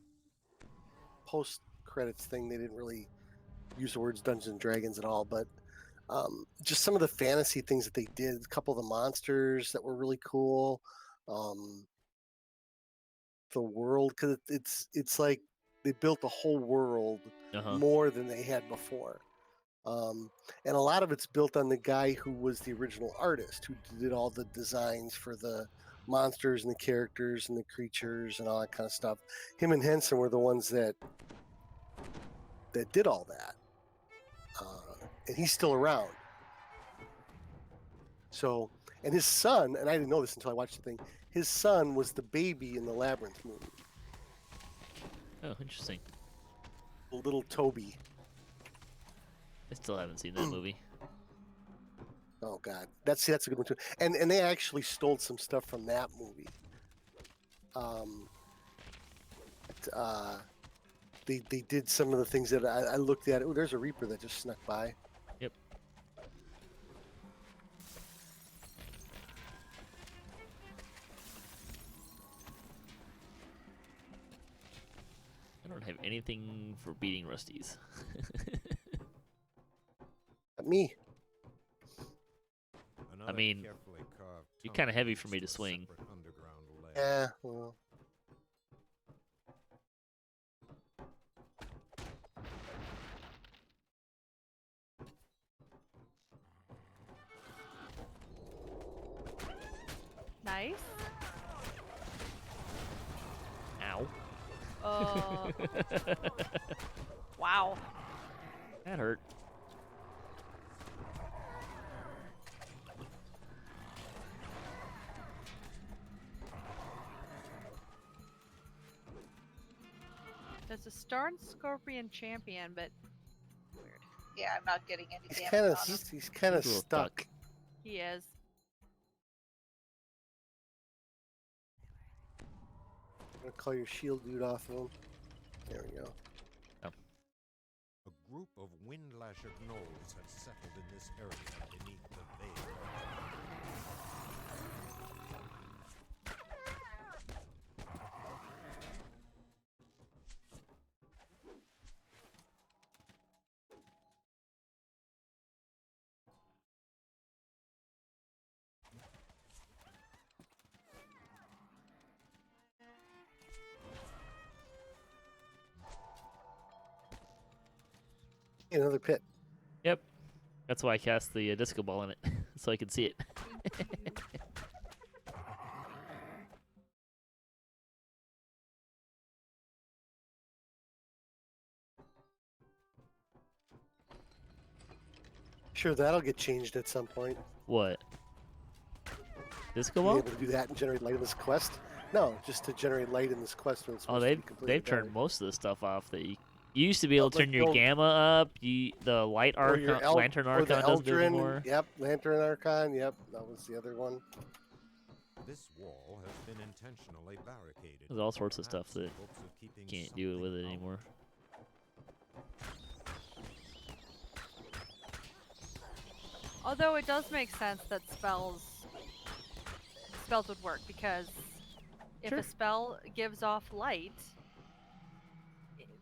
post credits thing they didn't really use the words Dungeons and Dragons at all, but just some of the fantasy things that they did. A couple of the monsters that were really cool. The world, because it's like they built a whole world Uh-huh. more than they had before. And a lot of it's built on the guy who was the original artist, who did all the designs for the monsters and the characters and the creatures and all that kind of stuff. Him and Henson were the ones that did all that, and he's still around. So, and his son, and I didn't know this until I watched the thing. His son was the baby in the Labyrinth movie, Oh, interesting. little Toby. I still haven't seen that movie. Oh God, that's a good one too. And they actually stole some stuff from that movie. They did some of the things that I looked at. Oh, there's a Reaper that just snuck by. Yep. I don't have anything for beating Rusties. Me. Another mean, carefully carved you're tunnel kinda heavy for leads me to a swing. separate underground lair. Yeah. Well. Nice. Ow. Wow. That hurt. There's a Star and Scorpion champion, but weird. Yeah, I'm not getting any He's damage kind of on him. he's kind of He's a little stuck. He is. I'm gonna call your shield dude off of him. There we go. A group of wind-lashed gnolls had settled in this area beneath the veil. Another pit. Yep. That's why I cast the disco ball in it, so I can see it. Sure, that'll get changed at some point. What? Disco Be ball? able to do that and generate light in this quest. No, just to generate light in this quest when it's Oh, supposed to be completely they've turned dark. most of the stuff off that you used to be able to Like turn the your old- gamma up. The light Or your archon, lantern or the archon doesn't Eldrin. anymore. Yep, Lantern Archon. Yep, that was the other one. This wall has been intentionally barricaded. There's all sorts of perhaps stuff in that hopes of keeping can't do it with it something out. anymore. Although it does make sense that spells would work, because if Sure. a spell gives off light,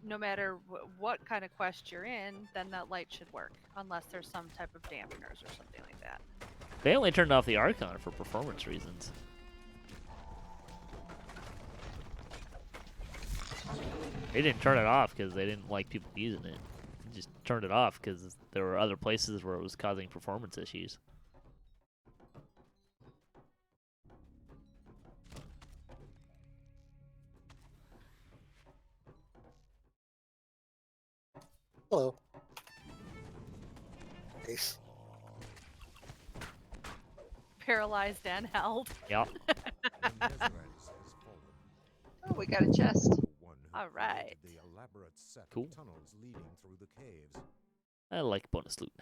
no matter what kind of quest you're in, then that light should work, unless there's some type of dampeners or something like that. They only turned off the archon for performance reasons. They didn't turn it off because they didn't like people using it. They just turned it off because there were other places where it was causing performance issues. Hello. Ace. Paralyzed and held. Yep. When Nezarez has fallen, Oh, we got a chest. the one who All right. created the elaborate set Cool. of tunnels leading through the caves. I like bonus loot.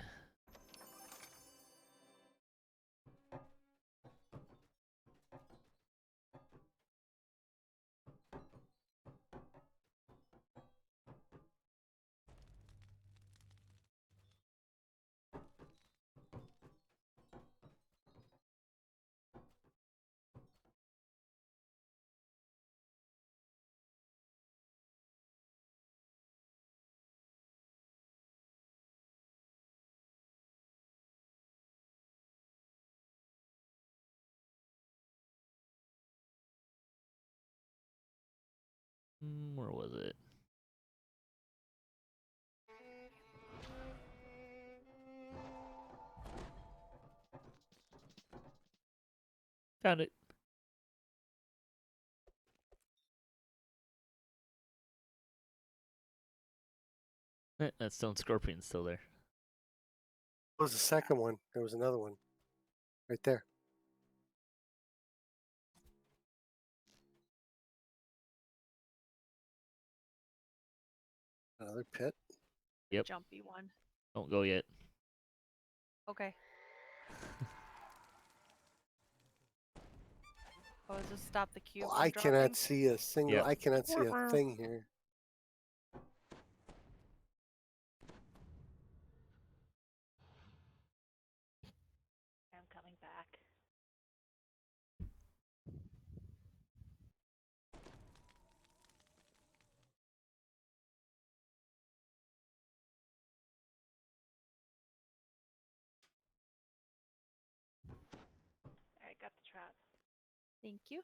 Where was it? Found it. That stone scorpion's still there. What was the second one? There was another one. Right there. Another pit. Yep. Jumpy one. Don't go yet. Okay. Oh, does this stop the cube? Well, from I dropping? cannot see a single. Yep. I cannot see a thing here. I'm coming back. I got the trap. Thank you.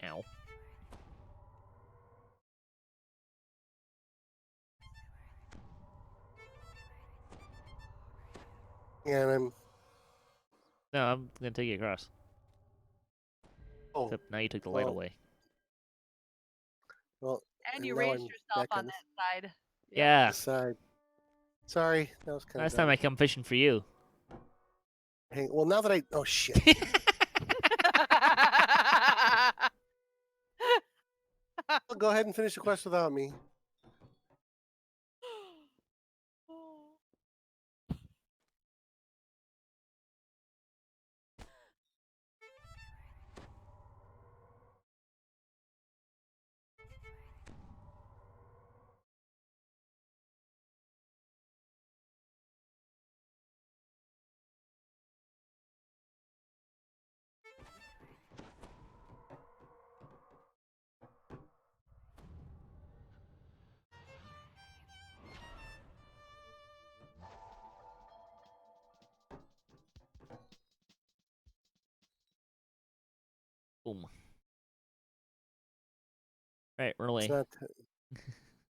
Ow. And I'm. No, I'm gonna take you across. Oh, Except now you took the light well, away. well. And you now raised I'm yourself back on that side. Yeah. the side. Sorry, that was kind Last of. time I come fishing for you. Hey, well, now that I. Oh shit. Well, go ahead and finish the quest without me. Boom. All right, run away.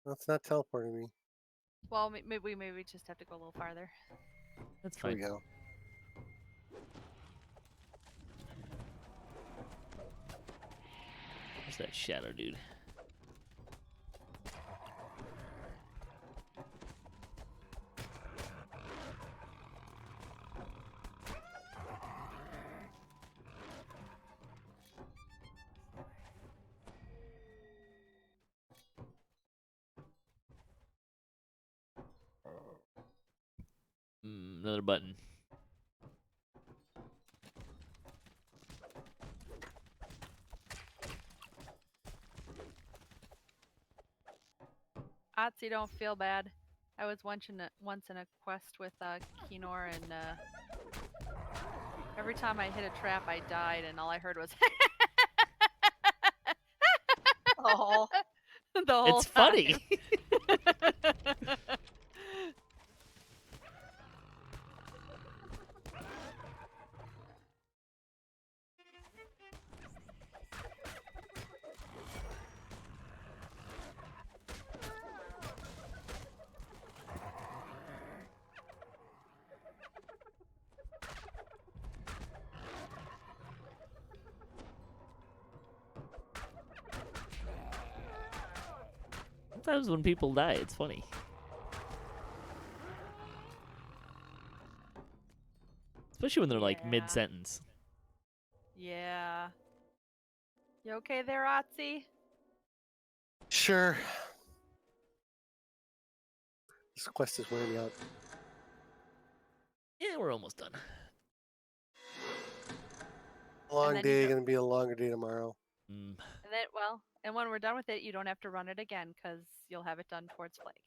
It's not teleporting me. Well, maybe we just have to go a little farther. That's Here we fine. go. Where's that shadow dude? Another button. Otzi, don't feel bad. I was once in a quest with Kinor, and every time I hit a trap, I died, and all I heard was Oh, the whole It's funny. time. Sometimes when people die, it's funny. Especially when they're like Yeah. mid-sentence. Yeah. You okay there, Otzi? Sure. This quest is wearing me out. Yeah, we're almost done. Long then day, you- gonna be a longer day tomorrow. Mm. And when we're done with it, you don't have to run it again because you'll have it done towards flagging.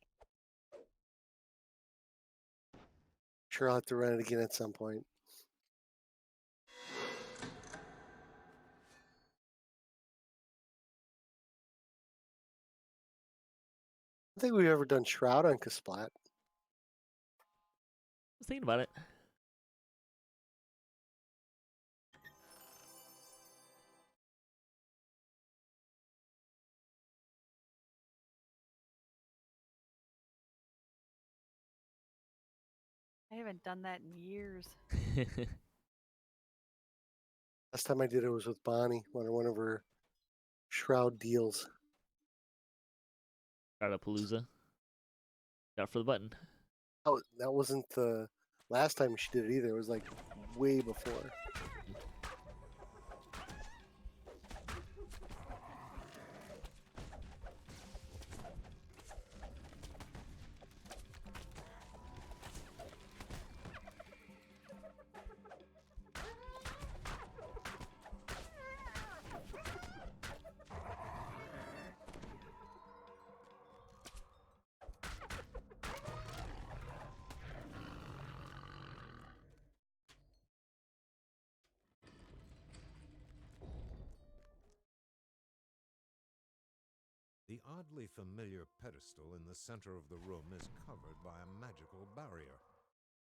Sure, I'll have to run it again at some point. I don't think we've ever done Shroud on Kasplat. I was thinking about it. I haven't done that in years. Last time I did it was with Bonnie, one of her Shroud deals. Palooza. Got for the button. Oh, that wasn't the last time she did it either. It was like way before. The oddly familiar pedestal in the center of the room is covered by a magical barrier.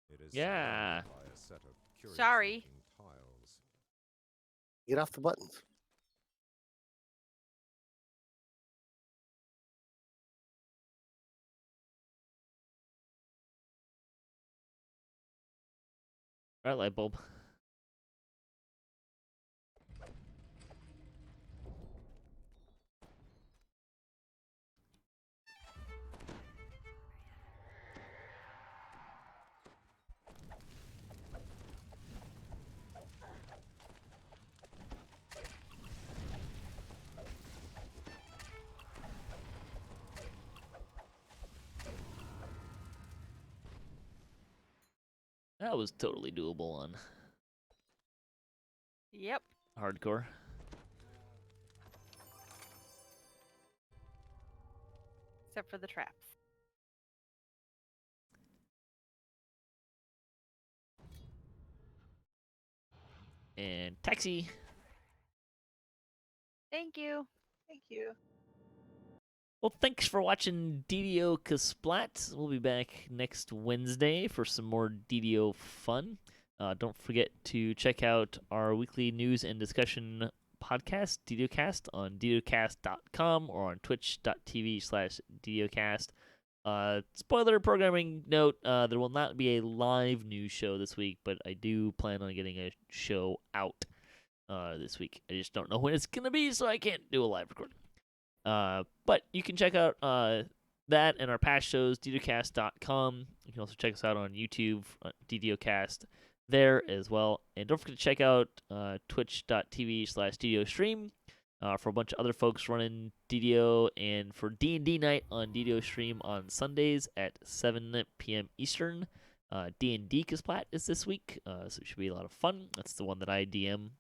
It is Yeah. surrounded by a set of curious Sorry. looking tiles. Get off the buttons. Right, light bulb. That was totally doable on Yep. hardcore. Except for the traps. And taxi. Thank you. thank you. Well, thanks for watching DDOCaSplat. We'll be back next Wednesday for some more DDO fun. Don't forget to check out our weekly news and discussion podcast, DDOCast, on DDOCast.com or on twitch.tv/DDOCast. Spoiler programming note, there will not be a live news show this week, but I do plan on getting a show out this week. I just don't know when it's going to be, so I can't do a live recording. But you can check out that and our past shows, DDOCast.com. You can also check us out on YouTube, DDOCast there as well. And don't forget to check out twitch.tv/DDOstream for a bunch of other folks running DDO, and for D&D night on DDO Stream on Sundays at 7 p.m. Eastern. DDOCaSplat is this week, so it should be a lot of fun. That's the one that I DM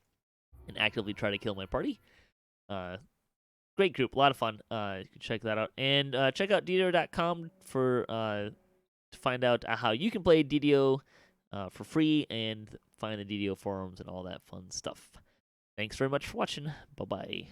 and actively try to kill my party. Great group, a lot of fun. You can check that out. And check out DDO.com for to find out how you can play DDO for free and find the DDO forums and all that fun stuff. Thanks very much for watching. Bye-bye.